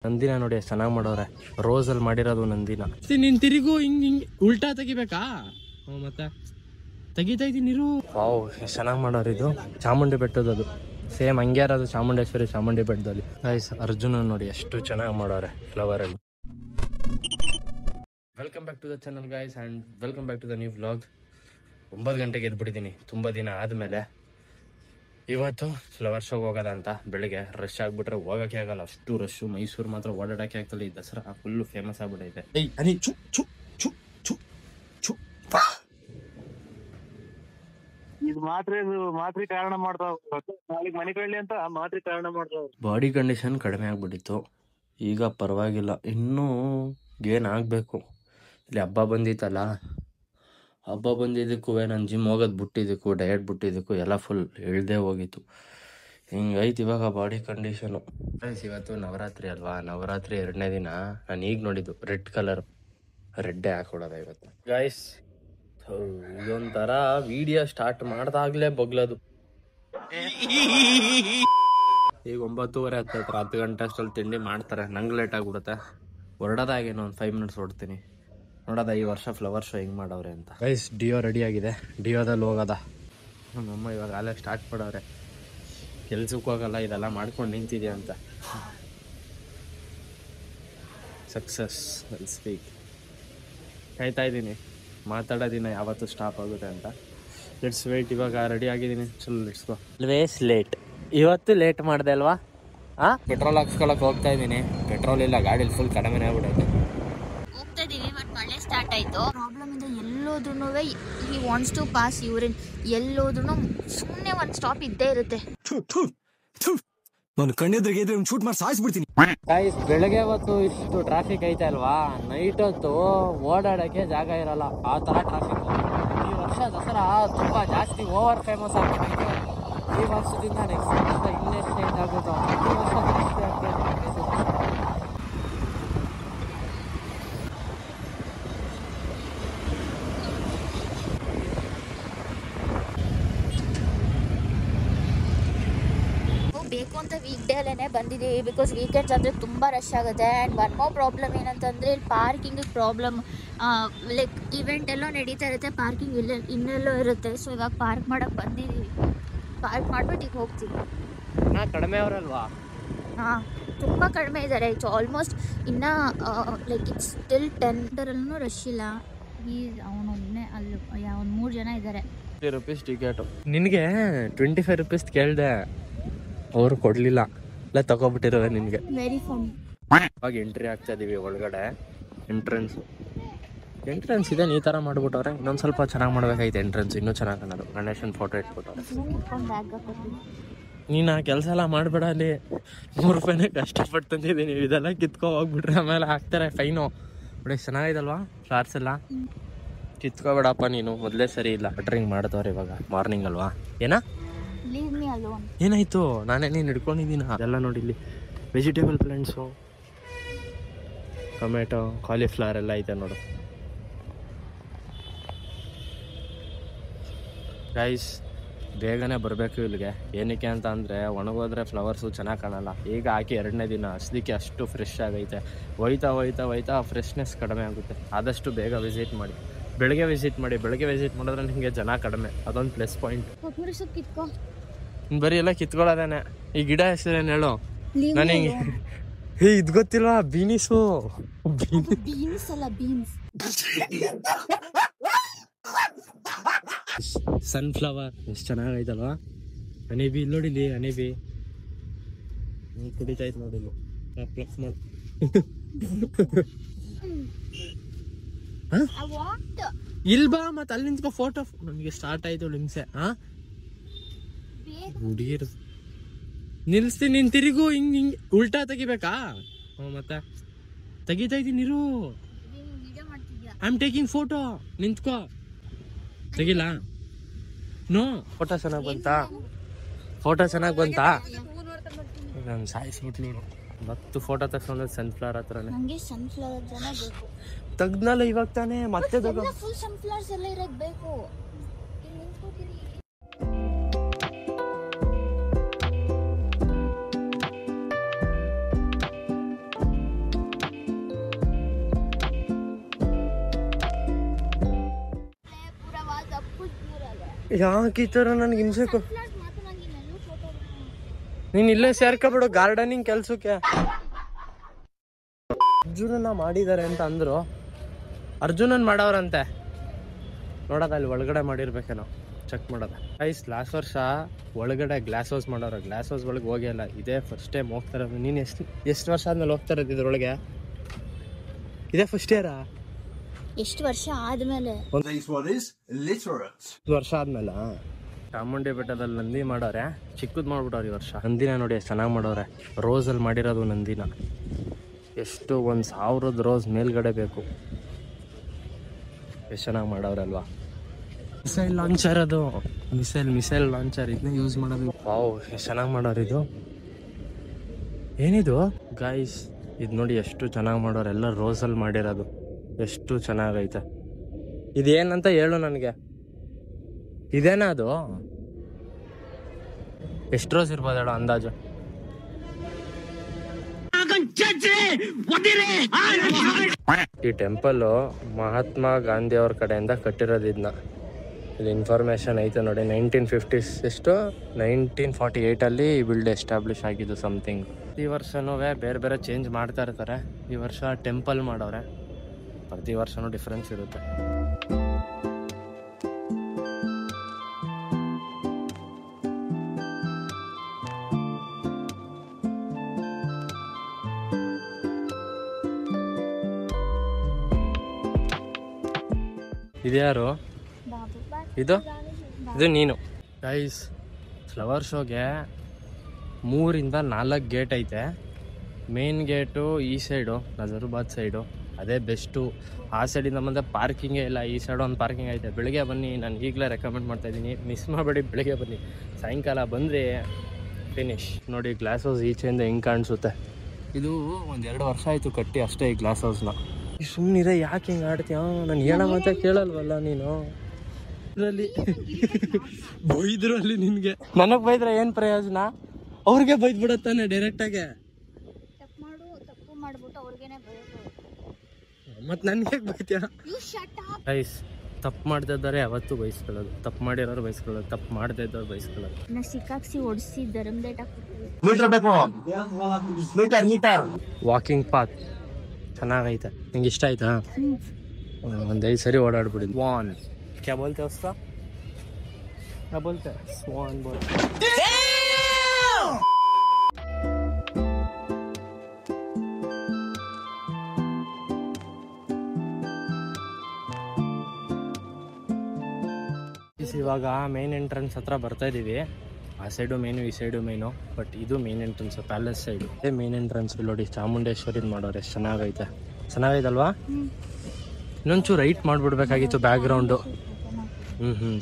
ನಂದಿನ ನೋಡಿ ಎಷ್ಟು ಚೆನ್ನಾಗಿ ಮಾಡೋರೆ. ರೋಸಲ್ಲಿ ಮಾಡಿರೋದು ನಂದಿನ. ನೀನ್ ತಿರುಗು ಹಿಂಗ್ ಉಲ್ಟಾ ತೆಗಿಬೇಕಾ? ಮತ್ತೆ ತೆಗಿತಾ ಇದ್ದೀನಿ ನೀರು. ವಾವ್, ಎಷ್ಟು ಚೆನ್ನಾಗಿ ಮಾಡೋರು. ಇದು ಚಾಮುಂಡಿ ಬೆಟ್ಟದದು, ಸೇಮ್ ಹಂಗೆ ಇರೋದು ಚಾಮುಂಡೇಶ್ವರಿ ಚಾಮುಂಡಿ ಬೆಟ್ಟದಲ್ಲಿ. ಗೈಸ್ ಅರ್ಜುನ ನೋಡಿ ಎಷ್ಟು ಚೆನ್ನಾಗಿ ಮಾಡೋರೆ ಫ್ಲವರ್ ಅಲ್ಲಿ. Welcome back to the channel guys and welcome back to the new vlog. 9 ಗಂಟೆಗೆ ಎದ್ಬಿಟ್ಟಿದ್ದೀನಿ ತುಂಬ ದಿನ ಆದಮೇಲೆ. ಇವತ್ತು ಫ್ಲವರ್ ಶೋಗೆ ಹೋಗೋದ ಅಂತ. ಬೆಳಿಗ್ಗೆ ರಶ್ ಆಗಿಬಿಟ್ರೆ ಹೋಗೋಕ್ಕೆ ಆಗಲ್ಲ, ಅಷ್ಟು ರಶ್ಶು. ಮೈಸೂರು ಮಾತ್ರ ಓಡಾಡೋಕ್ಕೆ ಆಗ್ತಲ್ಲ. ಈ ದಸರಾ ಫುಲ್ಲು ಫೇಮಸ್ ಆಗ್ಬಿಟ್ಟೈತೆ. ಇದು ಮಾತ್ರೆ ಕಾರಣ ಮಾಡ್ತಾವ. ಮನೆ ಕಳ್ಳಿ ಅಂತ ಮಾತ್ರೆ ಕಾರಣ ಮಾಡ್ತಾವ. ಬಾಡಿ ಕಂಡೀಷನ್ ಕಡಿಮೆ ಆಗ್ಬಿಟ್ಟಿತ್ತು, ಈಗ ಪರವಾಗಿಲ್ಲ. ಇನ್ನೂ ಗೇನ್ ಆಗಬೇಕು. ಇಲ್ಲಿ ಹಬ್ಬ ಬಂದಿತ್ತಲ್ಲ, ಹಬ್ಬ ಬಂದಿದ್ದಕ್ಕೂ ನಾನು ಜಿಮ್ ಹೋಗೋದು ಬಿಟ್ಟಿದ್ದಕ್ಕೂ ಡಯಟ್ ಬಿಟ್ಟಿದ್ದಕ್ಕೂ ಎಲ್ಲ ಫುಲ್ ಇಳ್ದೇ ಹೋಗಿತ್ತು. ಹಿಂಗೈತೆ ಇವಾಗ ಬಾಡಿ ಕಂಡೀಷನು. ಇವತ್ತು ನವರಾತ್ರಿ ಅಲ್ವಾ, ನವರಾತ್ರಿ 2ನೇ ದಿನ. ನಾನು ಈಗ ನೋಡಿದ್ದು ರೆಡ್ ಕಲರ್, ರೆಡ್ಡೇ ಹಾಕೊಡೋದ ಇವತ್ತು ಗೈಸ್. ಇದೊಂಥರ ವಿಡಿಯೋ ಸ್ಟಾರ್ಟ್ ಮಾಡ್ದಾಗ್ಲೇ ಬಗ್ಲದು. ಈಗ 9:30 10 ಗಂಟೆ ಅಷ್ಟರಲ್ಲಿ ತಿಂಡಿ ಮಾಡ್ತಾರೆ. ನಂಗೆ ಲೇಟ್ ಆಗಿಬಿಡುತ್ತೆ. ಹೊರಡೋದಾಗೇನೋ ಒಂದು 5 ಮಿನಿಟ್ಸ್ ಹೊಡ್ತೀನಿ. ನೋಡೋದ ಈ ವರ್ಷ ಫ್ಲವರ್ ಶೋ ಹೆಂಗೆ ಮಾಡವ್ರೆ ಅಂತ. ಗೈಸ್ ಡಿಯೋ ರೆಡಿ ಆಗಿದೆ, ಡಿಯೋದಲ್ಲಿ ಹೋಗೋದ. ನಮ್ಮಮ್ಮ ಇವಾಗ ಅಲ್ಲೇ ಸ್ಟಾರ್ಟ್ ಮಾಡವ್ರೆ. ಕೆಲ್ಸಕ್ಕೆ ಹೋಗಲ್ಲ, ಇದೆಲ್ಲ ಮಾಡ್ಕೊಂಡು ನಿಂತಿದೆ ಅಂತ. Success will speak. ಕಾಯ್ತಾ ಇದ್ದೀನಿ, ಮಾತಾಡೋದಿನ ಯಾವತ್ತು ಸ್ಟಾಪ್ ಆಗುತ್ತೆ ಅಂತ. Let's wait. ಇವಾಗ ರೆಡಿ ಆಗಿದ್ದೀನಿ, ಚಲೋ ಲೆಟ್ಸ್ ಗೋ. Always late. ಇವತ್ತು ಲೇಟ್ ಮಾಡಿದೆ ಅಲ್ವಾ? ಪೆಟ್ರೋಲ್ ಹಾಕ್ಸ್ಕೊಳಕ್ಕೆ ಹೋಗ್ತಾ ಇದ್ದೀನಿ. ಪೆಟ್ರೋಲ್ ಇಲ್ಲ ಗಾಡೀಲಿ, ಫುಲ್ ಕಡಿಮೆನೇ ಆಗ್ಬಿಡೈತೆ. ಹೋಗ್ತಾ ಇದೀವಿ, ಬಟ್ ಮಳೆ ಸ್ಟಾರ್ಟ್ ಆಯ್ತು. ಪ್ರಾಬ್ಲಮ್ ಇದೆ, ಎಲ್ಲೋದ್ರೂ he wants to pass urine. ಎಲ್ಲೋದ್ರೂ ಸುಮ್ಮನೆ ಒಂದು ಸ್ಟಾಪ್ ಇದ್ದೇ ಇರುತ್ತೆ. ನಾನು ಕಣ್ಣೆದ್ರಿಗೆ ಶೂಟ್ ಮಾಡಿ ಸಾಯಿಸ್ಬಿಡ್ತೀನಿ. ಬೆಳಗ್ಗೆ ಹೊತ್ತು ಇಷ್ಟು ಟ್ರಾಫಿಕ್ ಐತೆ ಅಲ್ವಾ, ನೈಟ್ ಹೊತ್ತು ಓಡಾಡಕ್ಕೆ ಜಾಗ ಇರಲ್ಲ, ಆ ತರ ಟ್ರಾಫಿಕ್. ಈ ವರ್ಷ ದಸರಾ ತುಂಬಾ ಜಾಸ್ತಿ ಓವರ್ ಫೇಮಸ್ ಆಗ್ಬಿಟ್ಟೈತೆ. ಈ ವರ್ಷದಿಂದ ನೆಕ್ಸ್ಟ್ ವರ್ಷ ಇನ್ನೆಷ್ಟು ಚೇಂಜ್ ಆಗುತ್ತೋ. ಈ ವರ್ಷ ಜಾಸ್ತಿ ಆಗ್ತೈತೆ. ಬೇಕು ಅಂತ ವೀಕ್ ಡೇ ಅಲ್ಲೇ ಬಂದಿದ್ದೀವಿ, ಬಿಕಾಸ್ ವೀಕೆಂಡ್ಸ್ ಅಂದರೆ ತುಂಬ ರಶ್ ಆಗುತ್ತೆ. ಆ್ಯಂಡ್ ಒನ್ ಮೋರ್ ಪ್ರಾಬ್ಲಮ್ ಏನಂತಂದರೆ ಇಲ್ಲಿ ಪಾರ್ಕಿಂಗ್ ಪ್ರಾಬ್ಲಮ್. ಲೈಕ್ ಇವೆಂಟ್ ಎಲ್ಲೋ ನಡೀತಾ ಇರುತ್ತೆ, ಪಾರ್ಕಿಂಗ್ ಇನ್ನೆಲ್ಲೋ ಇರುತ್ತೆ. ಸೊ ಇವಾಗ ಪಾರ್ಕ್ ಮಾಡೋಕ್ಕೆ ಬಂದಿದ್ದೀವಿ. ಪಾರ್ಕ್ ಮಾಡಿಬಿಟ್ಟು ಈಗ ಹೋಗ್ತೀವಿ. ಕಡಿಮೆ ಅವರಲ್ವಾ? ಹಾಂ, ತುಂಬ ಕಡಿಮೆ ಇದ್ದಾರೆ. ಇಟ್ಸ್ ಆಲ್ಮೋಸ್ಟ್ ಇನ್ನೂ ಲೈಕ್ ಇಟ್ಸ್ ಸ್ಟಿಲ್ 10 ರಶ್ ಇಲ್ಲ. ಅವನು ಇನ್ನೇ ಅಲ್ಲಿ ಒಂದು 3 ಜನ ಇದ್ದಾರೆ. 50 ರೂಪೀಸ್ ಟಿಕೆಟು. ನಿನಗೆ 25 ರೂಪೀಸ್ ಕೇಳಿದೆ, ಅವರು ಕೊಡಲಿಲ್ಲ. ಇಲ್ಲ ತಗೊಬಿಟ್ಟಿರೋದೆ ನಿನಗೆ. Very fun. ಇವಾಗ ಎಂಟ್ರಿ ಆಗ್ತಾ ಇದೀವಿ ಒಳಗಡೆ. ಎಂಟ್ರೆನ್ಸ್ ಇದೆ, ಈ ಥರ ಮಾಡ್ಬಿಟ್ಟವ್ರೆ. ಇನ್ನೊಂದು ಸ್ವಲ್ಪ ಚೆನ್ನಾಗಿ ಮಾಡ್ಬೇಕಾಯ್ತು ಎಂಟ್ರೆನ್ಸ್, ಇನ್ನೂ ಚೆನ್ನಾಗಿ ಕಾಣೋದು. ಗಣೇಶನ್ ಫೋಟೋ ಇಟ್ಬಿಟ್ಟವ್ರೆ. ನೀನು ಆ ಕೆಲಸ ಎಲ್ಲ ಮಾಡಬೇಡ. ಅಲ್ಲಿ 100 ರೂಪಾಯಿನೇ ಕಷ್ಟಪಟ್ಟು ತಂದಿದ್ದೀನಿ. ಇದೆಲ್ಲ ಕಿತ್ಕೊ ಹೋಗ್ಬಿಟ್ರೆ ಆಮೇಲೆ ಹಾಕ್ತಾರೆ ಫೈನು. ನೋಡಿ ಚೆನ್ನಾಗಿದಲ್ವಾ ಫ್ಲಾರ್ಸ್ ಎಲ್ಲ? ಕಿತ್ಕೋಬೇಡಪ್ಪ ನೀನು, ಮೊದಲೇ ಸರಿ ಇಲ್ಲ. ಡ್ರಿಂಕ್ ಮಾಡ್ತವ್ರೆ ಇವಾಗ. ಮಾರ್ನಿಂಗ್ ಅಲ್ವಾ? ಏನಾಯ್ತು? ನಾನೇ ನೀನು ಹಿಡ್ಕೊಂಡಿದ್ದೀನ. ಅದೆಲ್ಲ ನೋಡಿ ಇಲ್ಲಿ ವೆಜಿಟೇಬಲ್ ಪ್ಲಾಂಟ್ಸು, ಟೊಮೆಟೊ, ಕಾಲಿಫ್ಲವರ್ ಎಲ್ಲ ಐತೆ ನೋಡು ಗೈಸ್. ಬೇಗನೆ ಬರಬೇಕು ಇಲ್ಲಿಗೆ. ಏನಕ್ಕೆ ಅಂತ ಅಂದರೆ ಒಣಗೋದ್ರೆ ಫ್ಲವರ್ಸು ಚೆನ್ನಾಗಿ ಕಾಣಲ್ಲ. ಈಗ ಹಾಕಿ 2ನೇ ದಿನ ಅಷ್ಟಕ್ಕೆ ಅಷ್ಟು ಫ್ರೆಶ್ ಆಗೈತೆ. ಹೋಯ್ತಾ ಫ್ರೆಶ್ನೆಸ್ ಕಡಿಮೆ ಆಗುತ್ತೆ. ಆದಷ್ಟು ಬೇಗ ವಿಸಿಟ್ ಮಾಡಿ. ಬೆಳಗ್ಗೆ ವಿಸಿಟ್ ಮಾಡಿದ್ರೆ ನಿಮಗೆ ಜನ ಕಡಿಮೆ. ಅದೊಂದು ಪ್ಲಸ್ ಪಾಯಿಂಟ್. ಬರೀ ಎಲ್ಲ ಕಿತ್ಕೊಳ್ಳೋದೇನೆ. ಈ ಗಿಡ ಹೆಸರೇನು ಹೇಳು ನನಗೆ? ಇದು ಗೊತ್ತಿಲ್ವಾ? ಬೀನಿಸು. ಬೀನ್ಸ್ ಅಲ್ಲ, ಬೀನ್ಸ್. ಸನ್ಫ್ಲವರ್ ಎಷ್ಟು ಚೆನ್ನಾಗೈತಲ್ವಾ? ಹನಿಬಿ ಇಲ್ಲಿ ನೋಡಿಲಿ, ಹನಿಬಿ ಕುಡಿತೈತೆ ನೋಡಿಲ್ಲ. ಪ್ಲಸ್ ಮಾಡಿ ಇಲ್ಬಾ, ಮತ್ತೆ ಅಲ್ಲಿ ನಿಂತ್ಕೊ ಫೋಟೋ. ನನಗೆ ಸ್ಟಾರ್ಟ್ ಆಯ್ತು ಹಿಂಸೆ. ಹುಡುಗಿರು ನಿಲ್ಸ್ತೀನಿ. ನೀನ್ ತಿರುಗು ಹಿಂಗ್ ಉಲ್ಟಾ ತೆಗಿಬೇಕಾ? ಮತ್ತೆ ತೆಗಿತಾ ಇದ್ದೀನಿ ಇರು. I am taking photo. ನಿಂತ್ಕೋ, ತೆಗಿಲ್ಲ. ನೋ, ಫೋಟೋ ಚೆನ್ನಾಗಿ ಬಂತಾ? ನಾನು ಸಾಯಿಸ್ಬಿಟ್ಟು ನೀನು ಮತ್ತು ಫೋಟೋ ತಗೊಂಡ್ರೆ ಸನ್ಫ್ಲವರ್ ಹತ್ರನೇ. ತೆಗ್ದ್ನಲ್ಲ ಇವಾಗ ತಾನೇ, ಮತ್ತೆ ಫುಲ್ ಸನ್ಫ್ಲವರ್ಸ್ ಎಲ್ಲ ಇರೋದು ಬೇಕು. ಯಾಕೆ ಈ ಥರ ನನಗೆ ಹಿಂಸೆ ನೀನು ಇಲ್ಲೇ ಸೇರ್ಕೊಬಿಡು ಗಾರ್ಡನಿಂಗ್ ಕೆಲ್ಸಕ್ಕೆ. ಅರ್ಜುನನ ಮಾಡಿದ್ದಾರೆ ಅಂತ ಅಂದ್ರು. ಅರ್ಜುನನ್ ಮಾಡವ್ರಂತೆ ನೋಡೋದ, ಅಲ್ಲಿ ಒಳಗಡೆ ಮಾಡಿರ್ಬೇಕೇನೋ, ಚೆಕ್ ಮಾಡೋದ. ಗೈಸ್ ಲಾಸ್ಟ್ ವರ್ಷ ಒಳಗಡೆ ಗ್ಲಾಸ್ ಹೌಸ್ ಮಾಡೋರು. ಗ್ಲಾಸ್ ಹೌಸ್ ಒಳಗೆ ಹೋಗಿಲ್ಲ, ಇದೇ ಫಸ್ಟ್ ಟೈಮ್ ಹೋಗ್ತಾ ಇರೋದು. ನೀನು ಎಷ್ಟು ವರ್ಷ ಆದ್ಮೇಲೆ ಹೋಗ್ತಾ ಇರೋದು ಇದ್ರೊಳಗೆ? ಇದೇ ಫಸ್ಟ್ ಇಯರಾ? ಎಷ್ಟು ವರ್ಷ ಆದ್ಮೇಲೆ? ವರ್ಷ ಆದ್ಮೇಲೆ. ಚಾಮುಂಡಿ ಬೆಟ್ಟದಲ್ಲಿ ನಂದಿ ಮಾಡೋರೆ, ಚಿಕ್ಕದ್ ಮಾಡ್ಬಿಟ್ಟವ್ರು ಈ ವರ್ಷ. ನಂದಿನ ನೋಡಿ ಎಷ್ಟು ಚೆನ್ನಾಗಿ ಮಾಡೋರೆ. ರೋಸಲ್ಲಿ ಮಾಡಿರೋದು ನಂದಿನ. ಎಷ್ಟು 1000 ರೋಸ್ ಮೇಲ್ಗಡೆ ಬೇಕು. ಎಷ್ಟು ಚೆನ್ನಾಗಿ ಮಾಡವ್ರಲ್ವಾ. ಮಿಸೈಲ್ ಲಾಂಚರ್ ಅದು, ಮಿಸೈಲ್ ಲಾಂಚರ್ ಇದನ್ನ ಯೂಸ್ ಮಾಡೋದು. ವಾವ್ ಎಷ್ಟು ಚೆನ್ನಾಗಿ ಮಾಡೋರು. ಇದು ಏನಿದು ಗೈಸ್? ಇದು ನೋಡಿ ಎಷ್ಟು ಚೆನ್ನಾಗಿ ಮಾಡೋರು. ಎಲ್ಲ ರೋಸಲ್ಲಿ ಮಾಡಿರೋದು, ಎಷ್ಟು ಚೆನ್ನಾಗೈತೆ. ಇದೇನಂತ ಹೇಳು ನನಗೆ. ಇದೇನಾ ಅದು? ಎಷ್ಟು ರೋಸ್ ಇರ್ಬೋದು ಹೇಳೋ ಅಂದಾಜು? ಈ ಟೆಂಪಲ್ ಮಹಾತ್ಮ ಗಾಂಧಿ ಅವ್ರ ಕಡೆಯಿಂದ ಕಟ್ಟಿರೋದು. ಇದನ್ನ ಇಲ್ಲಿ ಇನ್ಫಾರ್ಮೇಶನ್ ಐತೆ ನೋಡಿ. 1950 ಎಷ್ಟು 1948 ಈ ಬಿಲ್ಡ್ ಎಸ್ಟಾಬ್ಲಿಷ್ ಆಗಿದ್ದು ಸಮಥಿಂಗ್. ಈ ವರ್ಷನೂ ಬೇರೆ ಬೇರೆ ಚೇಂಜ್ ಮಾಡ್ತಾ ಇರ್ತಾರೆ. ಈ ವರ್ಷ ಟೆಂಪಲ್ ಮಾಡವ್ರೆ. ಪ್ರತಿ ವರ್ಷನೂ ಡಿಫ್ರೆನ್ಸ್ ಇರುತ್ತೆ. ಇದ್ಯಾರು? ಇದು ನೀನು. ಗೈಸ್ ಫ್ಲವರ್ ಶೋಗೆ 3 ಇಂದ 4 ಗೇಟ್ ಐತೆ. ಮೇನ್ ಗೇಟು ಈ ಸೈಡು, ನಜರುಬಾದ್ ಸೈಡು, ಅದೇ ಬೆಸ್ಟು. ಆ ಸೈಡಿಂದ ಮುಂದೆ ಪಾರ್ಕಿಂಗೇ ಇಲ್ಲ. ಈ ಸೈಡ್ ಒಂದು ಪಾರ್ಕಿಂಗ್ ಐತೆ. ಬೆಳಿಗ್ಗೆ ಬನ್ನಿ, ನಾನು ಈಗಲೇ ರೆಕಮೆಂಡ್ ಮಾಡ್ತಾಯಿದ್ದೀನಿ. ಮಿಸ್ ಮಾಡಬೇಡಿ, ಬೆಳಿಗ್ಗೆ ಬನ್ನಿ. ಸಾಯಂಕಾಲ ಬಂದರೆ ಫಿನಿಶ್. ನೋಡಿ ಗ್ಲಾಸ್ ಹೌಸ್ ಈಚೆಯಿಂದ ಹೆಂಗೆ ಕಾಣಿಸುತ್ತೆ. ಇದು 1-2 ವರ್ಷ ಆಯಿತು ಕಟ್ಟಿ ಅಷ್ಟೇ ಈ ಗ್ಲಾಸ್ ಹೌಸ್ನ. ಸುಮ್ಮನಿರ, ಯಾಕೆ ಹಿಂಗೆ ಆಡ್ತೀಯ? ನಾನು ಹೇಳೋ ಮಾತ್ರ ಕೇಳಲ್ವಲ್ಲ ನೀನು. ಇದರಲ್ಲಿ ಬೈದ್ರಲ್ಲಿ ನಿನಗೆ, ನನಗೆ ಬೈದ್ರೆ ಏನು ಪ್ರಯೋಜನ? ಅವ್ರಿಗೆ ಬೈದ್ಬಿಡತ್ತಾನೆ ಡೈರೆಕ್ಟಾಗೆ. ಮತ್ತು ನನಗೆ ಬೈತೀಯ? ಗೈಸ್ ತಪ್ಪು ಮಾಡ್ತಾ ಇದ್ದಾರೆ ಯಾವತ್ತೂ ಬಯಸ್ಕೊಳ್ಳೋದು. ತಪ್ಪು ಮಾಡಿರೋರು ಬಯಸ್ಕೊಳ್ಳೋದು, ತಪ್ಪು ಮಾಡದೇ ಇದ್ದವ್ರು ಬಯಸ್ಕೊಳ್ಳೋದು. ಸಿಕ್ಕಾಕ್ಸಿ ಹೊಡಿಸಿ ಧರ್ಮದೇಟ ವಾಕಿಂಗ್ ಪಾತ್ ಚೆನ್ನಾಗೈತೆ. ನಿಂಗೆ ಇಷ್ಟ ಆಯ್ತಾ? ಒಂದು 5 ಸರಿ ಓಡಾಡ್ಬಿಡಿ. ಸ್ವಾನ್ क्या बोलते हैं उसका? क्या बोलते हैं? स्वान बोलते हैं. ಇವಾಗ ಮೇನ್ ಎಂಟ್ರೆನ್ಸ್ ಹತ್ರ ಬರ್ತಾ ಇದೀವಿ. ಆ ಸೈಡು ಮೇನು, ಈ ಸೈಡು ಮೇನು. ಬಟ್ ಇದು ಮೇನ್ ಎಂಟ್ರೆನ್ಸ್, ಪ್ಯಾಲೇಸ್ ಸೈಡು. ಅದೇ ಮೇನ್ ಎಂಟ್ರೆನ್ಸ್. ನೋಡಿ ಚಾಮುಂಡೇಶ್ವರಿದ್ ಮಾಡೋರು, ಎಷ್ಟು ಚೆನ್ನಾಗೈತೆ. ಚೆನ್ನಾಗೈತಲ್ವಾ? ಇನ್ನೊಂಚೂರು ರೈಟ್ ಮಾಡಿಬಿಡ್ಬೇಕಾಗಿತ್ತು ಬ್ಯಾಕ್ಗ್ರೌಂಡು.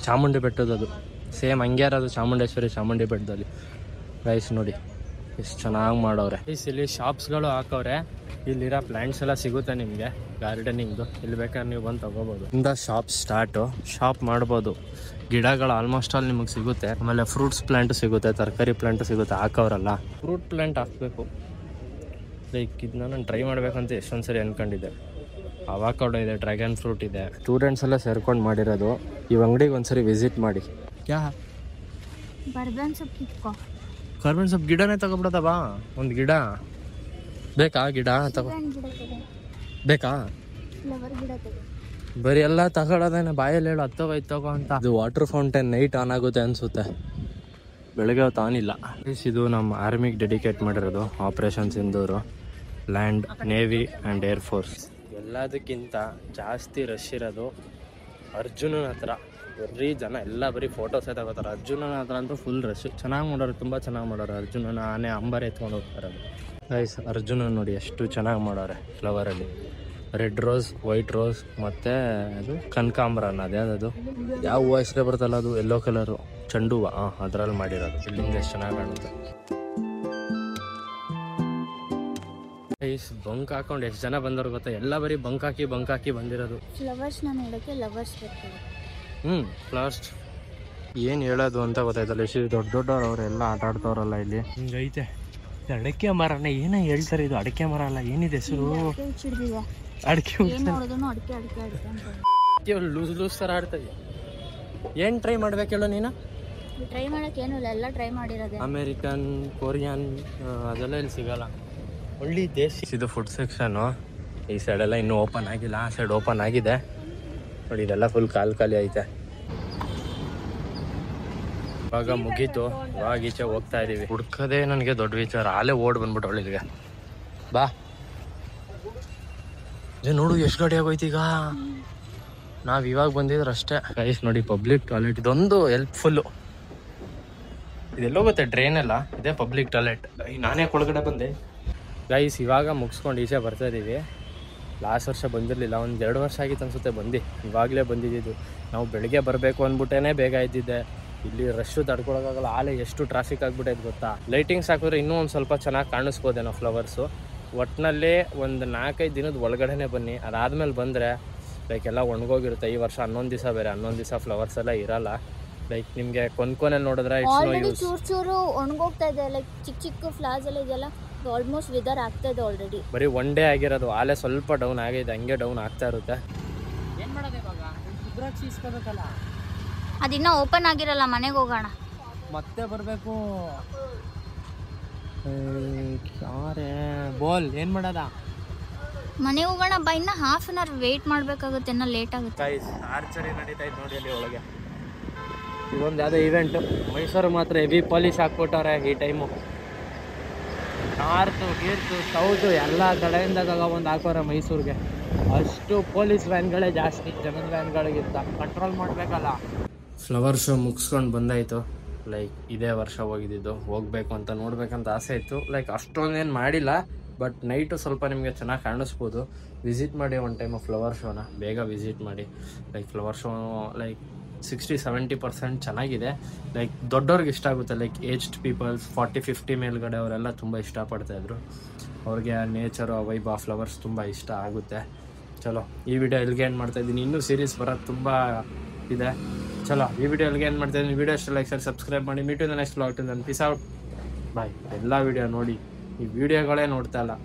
ಚಾಮುಂಡಿ ಬೆಟ್ಟದದು ಸೇಮ್ ಹಂಗೆ ಇರೋದು. ಚಾಮುಂಡಿ ಬೆಟ್ಟದಲ್ಲಿ. ಗೈಸ್ ನೋಡಿ ಎಷ್ಟು ಚೆನ್ನಾಗಿ ಮಾಡವ್ರೆ. ಇಲ್ಲಿ ಶಾಪ್ಸ್ಗಳು ಹಾಕವ್ರೆ. ಇಲ್ಲಿರೋ ಪ್ಲ್ಯಾಂಟ್ಸ್ ಎಲ್ಲ ಸಿಗುತ್ತೆ ನಿಮಗೆ ಗಾರ್ಡನಿಂಗ್ದು. ಇಲ್ಲಿ ಬೇಕಾದ್ರೆ ನೀವು ಬಂದು ತೊಗೋಬೋದು. ಇಂದ ಶಾಪ್ ಸ್ಟಾರ್ಟು. ಶಾಪ್ ಮಾಡ್ಬೋದು. ಗಿಡಗಳು ಆಲ್ಮೋಸ್ಟ್ ಆಲ್ ನಿಮಗೆ ಸಿಗುತ್ತೆ. ಆಮೇಲೆ ಫ್ರೂಟ್ಸ್ ಪ್ಲ್ಯಾಂಟು ಸಿಗುತ್ತೆ, ತರಕಾರಿ ಪ್ಲ್ಯಾಂಟು ಸಿಗುತ್ತೆ. ಹಾಕವ್ರಲ್ಲ, ಫ್ರೂಟ್ ಪ್ಲ್ಯಾಂಟ್ ಹಾಕಬೇಕು. ಲೈಕ್ ಇದನ್ನ ನಾನು ಟ್ರೈ ಮಾಡಬೇಕಂತ ಎಷ್ಟೊಂದು ಸರಿ ಅಂದ್ಕೊಂಡಿದ್ದೆ. ಅವಾಕಾಡೋ ಇದೆ, ಡ್ರ್ಯಾಗನ್ ಫ್ರೂಟ್ ಇದೆ. ಸ್ಟೂಡೆಂಟ್ಸ್ ಎಲ್ಲ ಸೇರ್ಕೊಂಡು ಮಾಡಿರೋದು. ಈ ಅಂಗಡಿಗೆ ಒಂದ್ಸರಿ ವಿಸಿಟ್ ಮಾಡಿ. ಕರ್ಬೇವಿನ ಸೊಪ್ಪು ಗಿಡನೇ ತಗೊಬಿಡೋದವಾ? ಒಂದು ಗಿಡ ಬೇಕಾ? ಗಿಡ ತಗೋ ಬೇಕಾ? ಬರೀ ಎಲ್ಲ ತಗೊಳ್ಳೋದೇನೆ, ಬಾಯಲ್ಲಿ ಹೇಳು ಹತ್ತೋಗ ತಗೋ ಅಂತ. ಇದು ವಾಟರ್ ಫೌಂಟೇನ್ ನೈಟ್ ಆನ್ ಆಗುತ್ತೆ ಅನ್ಸುತ್ತೆ, ಬೆಳಗ್ಗೆ ಹೊತ್ತು ಆನ್ ಇಲ್ಲ. ಇದು ನಮ್ಮ ಆರ್ಮಿಗೆ ಡೆಡಿಕೇಟ್ ಮಾಡಿರೋದು. Operation Sindoor. Land, navy and air force. ಎಲ್ಲದಕ್ಕಿಂತ ಜಾಸ್ತಿ ರಶ್ ಇರೋದು ಅರ್ಜುನನ ಹತ್ರ. ಬರೀ ಜನ ಎಲ್ಲ ಬರೀ ಫೋಟೋಸೇ ತಗೋತಾರೆ. ಅರ್ಜುನನ ಹತ್ರ ಅಂತೂ ಫುಲ್ ರಶ್. ಚೆನ್ನಾಗಿ ಮಾಡೋರು, ತುಂಬ ಚೆನ್ನಾಗಿ ಮಾಡೋರು. ಅರ್ಜುನನ ಆನೆ ಅಂಬಾರಿ ಎತ್ಕೊಂಡು ಹೋಗ್ತಾರೆ. ಗೈಸ್ ಅರ್ಜುನನ ನೋಡಿ ಎಷ್ಟು ಚೆನ್ನಾಗಿ ಮಾಡೋರೆ. ಫ್ಲವರಲ್ಲಿ ರೆಡ್ ರೋಸ್, ವೈಟ್ ರೋಸ್ ಮತ್ತು ಅದು ಕನಕಾಂಬರನ, ಅದ್ಯಾವುದು ಯಾವ ಹೂವು ಹೆಸರೇ ಬರುತ್ತಲ್ಲ ಅದು, ಯೆಲ್ಲೋ ಕಲರು ಚೆಂಡು ಹೂವು. ಅದರಲ್ಲಿ ಮಾಡಿರೋದು. ಇಲ್ಲಿಂದ ಎಷ್ಟು ಚೆನ್ನಾಗಿ ಕಾಣುತ್ತೆ. ಬಂಕ್ ಹಾಕೊಂಡು ಎಷ್ಟು ಜನ ಬಂದವ್ರು ಗೊತ್ತಾ? ಎಲ್ಲ ಬರೀ ಬಂಕ್ ಹಾಕಿ ಬಂದಿರೋದು. ಫ್ಲವರ್ಸ್ನ ನೋಡೋಕ್ಕೆ ಲವರ್ಸ್ ಬರ್ತಾರೆ. ಫ್ಲವರ್ಸ್ ಏನು ಹೇಳೋದು ಅಂತ ಗೊತ್ತಾಯ್ತಲ್ಲ. ಎಷ್ಟು ದೊಡ್ಡವ್ರು ಅವರೆಲ್ಲ ಆಟ ಆಡ್ತವ್ರಲ್ಲ ಇಲ್ಲಿ. ಹಿಂಗೈತೆ ಅಡಿಕೆ ಮರನ ಏನೋ ಹೇಳ್ತಾರೆ. ಇದು ಅಡಿಕೆ ಮರ ಅಲ್ಲ, ಏನಿದೆ ಹೆಸರು? ಅಡಿಕೆ ಲೂಸ್ ಥರ ಆಡ್ತದೆ. ಏನು ಟ್ರೈ ಮಾಡ್ಬೇಕು ಹೇಳೋ ನೀನು? ಟ್ರೈ ಮಾಡೋಕೆ ಏನೂ ಇಲ್ಲ, ಎಲ್ಲ ಟ್ರೈ ಮಾಡಿರೋದೆ. ಅಮೇರಿಕನ್, ಕೊರಿಯನ್ ಅದೆಲ್ಲ ಇಲ್ಲಿ ಸಿಗಲ್ಲ. ಒಳ್ಳೆ ದೇಶಿ ಇದು ಫುಡ್ ಸೆಕ್ಷನು. ಈ ಸೈಡೆಲ್ಲ ಇನ್ನೂ ಓಪನ್ ಆಗಿಲ್ಲ, ಆ ಸೈಡ್ ಓಪನ್ ಆಗಿದೆ ನೋಡಿ. ಇದೆಲ್ಲ ಫುಲ್ ಖಾಲಿ ಐತೆ. ಇವಾಗ ಮುಗೀತು, ಇವಾಗ ಈಚೆ ಹೋಗ್ತಾ ಇದೀವಿ. ಹುಡ್ಕದೇ ನನಗೆ ದೊಡ್ಡ ವಿಚಾರ. ಆಲೇ ಓಡ್ ಬಂದ್ಬಿಟ್ಟು ಇಲ್ಲಿಗೆ ಬಾ. ನೋಡು ಎಷ್ಟು ಗಾಡಿ ಆಗೋಯ್ತು ಈಗ. ನಾವು ಇವಾಗ ಬಂದಿದ್ರೆ ಅಷ್ಟೇ ಗೈಸ್. ನೋಡಿ ಪಬ್ಲಿಕ್ ಟಾಯ್ಲೆಟ್ ಇದೊಂದು ಹೆಲ್ಪ್ಫುಲ್ಲು. ಇದೆಲ್ಲೋಗುತ್ತೆ ಡ್ರೈನ್ ಎಲ್ಲ, ಇದೇ ಪಬ್ಲಿಕ್ ಟಾಯ್ಲೆಟ್. ನಾನೇ ಒಳಗಡೆ ಬಂದೆ ಗೈಸ್. ಇವಾಗ ಮುಗಿಸ್ಕೊಂಡು ಈಚೆ ಬರ್ತಾ ಇದ್ದೀವಿ. ಲಾಸ್ಟ್ ವರ್ಷ ಬಂದಿರಲಿಲ್ಲ, ಒಂದು 2 ವರ್ಷ ಆಗಿತ್ತು ಅನಿಸುತ್ತೆ ಬಂದು. ಇವಾಗಲೇ ಬಂದಿದ್ದು. ನಾವು ಬೆಳಗ್ಗೆ ಬರಬೇಕು ಅಂದ್ಬಿಟ್ಟೇ ಬೇಗ ಇದ್ದಿದ್ದೆ. ಇಲ್ಲಿ ರಶ್ಶು ತಡ್ಕೊಳಕ್ಕಾಗಲ್ಲ. ಆಲೆ ಎಷ್ಟು ಟ್ರಾಫಿಕ್ ಆಗಿಬಿಟ್ಟೈತೆ ಗೊತ್ತಾ. ಲೈಟಿಂಗ್ಸ್ ಹಾಕಿದ್ರೆ ಇನ್ನೂ ಒಂದು ಸ್ವಲ್ಪ ಚೆನ್ನಾಗಿ ಕಾಣಿಸ್ಬೋದೇನೋ ಫ್ಲವರ್ಸು. ಒಟ್ಟಿನಲ್ಲಿ ಒಂದು 4-5 ದಿನದ ಒಳಗಡೆ ಬನ್ನಿ. ಅದಾದಮೇಲೆ ಬಂದರೆ ಲೈಕ್ ಎಲ್ಲ ಒಣಗೋಗಿರುತ್ತೆ. ಈ ವರ್ಷ 11 ದಿವಸ ಬೇರೆ, 11 ದಿವಸ ಫ್ಲವರ್ಸ್ ಎಲ್ಲ ಇರಲ್ಲ. ಲೈಕ್ ನಿಮಗೆ ಕೊನೆಯಲ್ಲಿ ನೋಡಿದ್ರೆ ಆಲ್ರೆಡಿ ಚೂರು ಒಣಗೋಗ್ತಾ ಇದೆ. ಲೈಕ್ ಚಿಕ್ಕ ಫ್ಲವರ್ಸ್ ಎಲ್ಲ ಇದೆಲ್ಲ ಆಲ್ಮೋಸ್ಟ್ ವಿದರ್ ಆಗ್ತಾ ಇದೆ ಆಲ್ರೆಡಿ. ಬರೀ 1 ಡೇ ಆಗಿರೋದು. ಆಲೆ ಸ್ವಲ್ಪ ಡೌನ್ ಆಗಿದೆ, ಹಂಗೆ ಡೌನ್ ಆಗ್ತಾ ಇರುತ್ತೆ. ಏನು ಮಾಡೋದು ಇವಾಗ? ರುದ್ರಾಕ್ಷಿ ಇಸ್ಕೋಬೇಕಲ್ಲ. ಅದಿನ್ನೂ ಓಪನ್ ಆಗಿರಲ್ಲ. ಮನೆಗೆ ಹೋಗೋಣ, ಮತ್ತೆ ಬರಬೇಕು. ಯಾರೇ ಬೋಲ್ ಏನು ಮಾಡೋದ? ಮನೆಗೆ ಹೋಗೋಣ ಬಾ. ಇನ್ನು ಹಾಫ್ ಆನ್ ಅವರ್ ವೇಟ್ ಮಾಡಬೇಕಾಗುತ್ತೆ, ಇನ್ನೂ ಲೇಟ್ ಆಗುತ್ತೆ. ಆರ್ಚರಿ ನಡೀತಾ ಇತ್ತು ನೋಡಿ ಅಲ್ಲಿ ಒಳಗೆ. ಇದೊಂದು ಯಾವುದೋ ಇವೆಂಟು. ಮೈಸೂರು ಮಾತ್ರ ಹೆವಿ ಪೊಲೀಸ್ ಹಾಕ್ಬಿಟ್ಟವ್ರೆ ಈ ಟೈಮು. ನಾರ್ತು ಗೀರ್ತು ಸೌತು ಎಲ್ಲ ಕಡೆಯಿಂದಾಗ ಒಂದು ಹಾಕೋರೆ ಮೈಸೂರಿಗೆ. ಅಷ್ಟು ಪೊಲೀಸ್ ವ್ಯಾನ್ಗಳೇ ಜಾಸ್ತಿ ಜನದ ವ್ಯಾನ್ಗಳಿಗಿಂತ. ಕಂಟ್ರೋಲ್ ಮಾಡಬೇಕಲ್ಲ. ಫ್ಲವರ್ ಶೋ ಮುಗಿಸ್ಕೊಂಡು ಬಂದಾಯಿತು. ಲೈಕ್ ಇದೇ ವರ್ಷ ಹೋಗಿದ್ದು. ಹೋಗಬೇಕು ಅಂತ ನೋಡ್ಬೇಕಂತ ಆಸೆ ಇತ್ತು. ಲೈಕ್ ಅಷ್ಟೊಂದೇನು ಮಾಡಿಲ್ಲ, ಬಟ್ ನೈಟು ಸ್ವಲ್ಪ ನಿಮಗೆ ಚೆನ್ನಾಗಿ ಕಾಣಿಸ್ಬೋದು. ವಿಸಿಟ್ ಮಾಡಿ ಒಂದು ಟೈಮು ಫ್ಲವರ್ ಶೋನ. ಬೇಗ ವಿಸಿಟ್ ಮಾಡಿ. ಲೈಕ್ ಫ್ಲವರ್ ಶೋ ಲೈಕ್ 60-70% ಚೆನ್ನಾಗಿದೆ. ಲೈಕ್ ದೊಡ್ಡವ್ರಿಗೆ ಇಷ್ಟ ಆಗುತ್ತೆ. ಲೈಕ್ ಏಜ್ಡ್ ಪೀಪಲ್ಸ್ 40-50 ಮೇಲ್ಗಡೆ ಅವರೆಲ್ಲ ತುಂಬ ಇಷ್ಟಪಡ್ತಾಯಿದ್ರು. ಅವ್ರಿಗೆ ಆ ನೇಚರು, ಆ ವೈಬ್, ಆ ಫ್ಲವರ್ಸ್ ತುಂಬ ಇಷ್ಟ ಆಗುತ್ತೆ. ಚಲೋ ಈ ವಿಡಿಯೋ ಎಲ್ಲಿಗೆ ಏನು ಮಾಡ್ತಾಯಿದ್ದೀನಿ. ಇನ್ನೂ ಸೀರೀಸ್ ಬರೋದು ತುಂಬ ಇದೆ. ಚಲೋ ಈ ವಿಡಿಯೋ ಎಲ್ಲಿಗೆ ಏನು ಮಾಡ್ತಾಯಿದ್ದೀನಿ. ವಿಡಿಯೋ ಇಷ್ಟ ಲೈಕ್ ಸಬ್ಸ್ಕ್ರೈಬ್ ಮಾಡಿ. Meet in the next vlog. To then peace out bye. ಎಲ್ಲ ವಿಡಿಯೋ ನೋಡಿ, ಈ ವಿಡಿಯೋಗಳೇ ನೋಡ್ತಾ ಇಲ್ಲ.